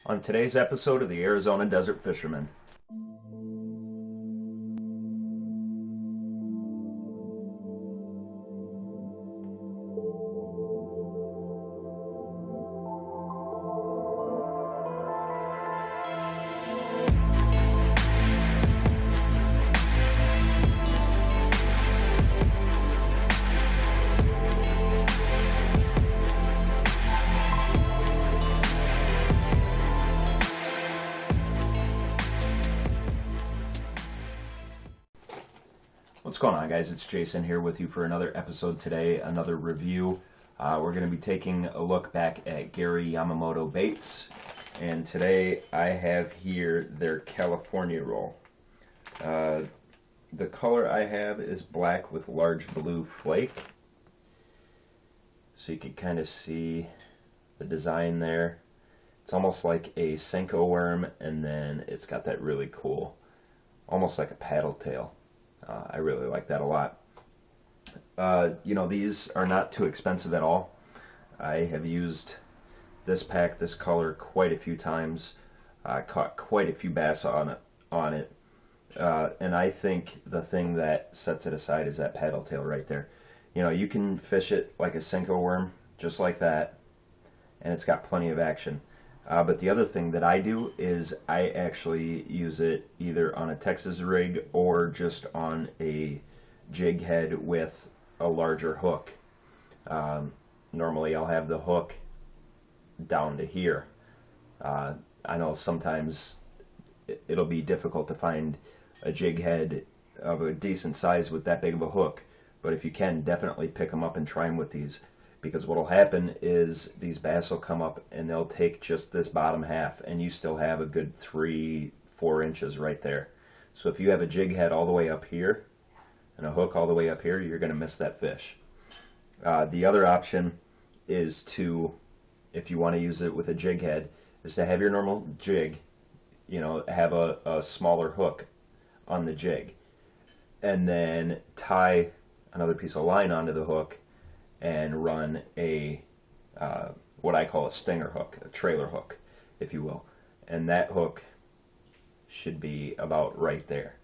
On today's episode of the Arizona Desert Fisherman. What's going on, guys? It's Jason here with you for another episode today, another review. We're going to be taking a look back at Gary Yamamoto baits, and today I have here their California roll. The color I have is black with large blue flake, so you can kind of see the design there. It's almost like a Senko worm, and then it's got that really cool, almost like a paddle tail. I really like that a lot. These are not too expensive at all. I have used this pack, this color, quite a few times. I caught quite a few bass on it. And I think the thing that sets it aside is that paddle tail right there. You can fish it like a Senko worm, just like that, and it's got plenty of action. But the other thing that I do is I actually use it either on a Texas rig or just on a jig head with a larger hook. Normally I'll have the hook down to here. I know sometimes it'll be difficult to find a jig head of a decent size with that big of a hook, but if you can, definitely pick them up and try them with these. Because what will happen is these bass will come up and they'll take just this bottom half, and you still have a good 3-4 inches right there. So if you have a jig head all the way up here and a hook all the way up here, you're going to miss that fish. The other option is to, if you want to use it with a jig head, is to have your normal jig, have a smaller hook on the jig, and then tie another piece of line onto the hook and run a what I call a stinger hook, a trailer hook, if you will. And that hook should be about right there,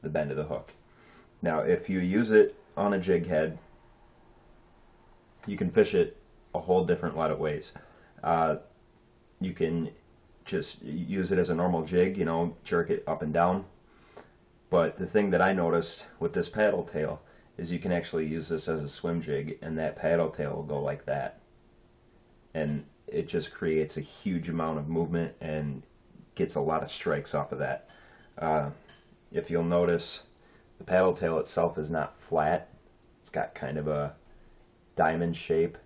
the bend of the hook. Now, if you use it on a jig head, you can fish it a whole different lot of ways. You can just use it as a normal jig, jerk it up and down. But the thing that I noticed with this paddle tail is you can actually use this as a swim jig, and that paddle tail will go like that. And it just creates a huge amount of movement and gets a lot of strikes off of that. If you'll notice, the paddle tail itself is not flat. It's got kind of a diamond shape.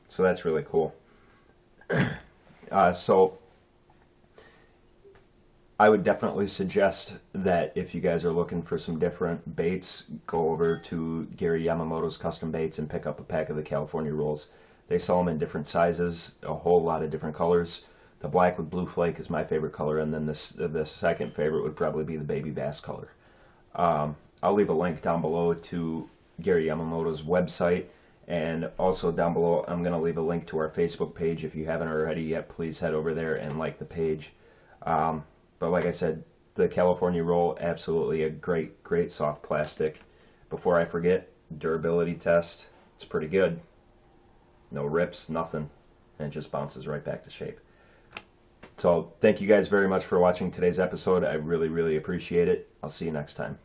So that's really cool. So I would definitely suggest that if you guys are looking for some different baits, go over to Gary Yamamoto's Custom Baits and pick up a pack of the California rolls. They sell them in different sizes, a whole lot of different colors. The black with blue flake is my favorite color, and then the second favorite would probably be the baby bass color. I'll leave a link down below to Gary Yamamoto's website, and also down below I'm going to leave a link to our Facebook page. If you haven't already yet, please head over there and like the page. But like I said, the California roll, absolutely a great soft plastic. Before I forget, durability test, it's pretty good. No rips, nothing, and it just bounces right back to shape. So thank you guys very much for watching today's episode. I really appreciate it. I'll see you next time.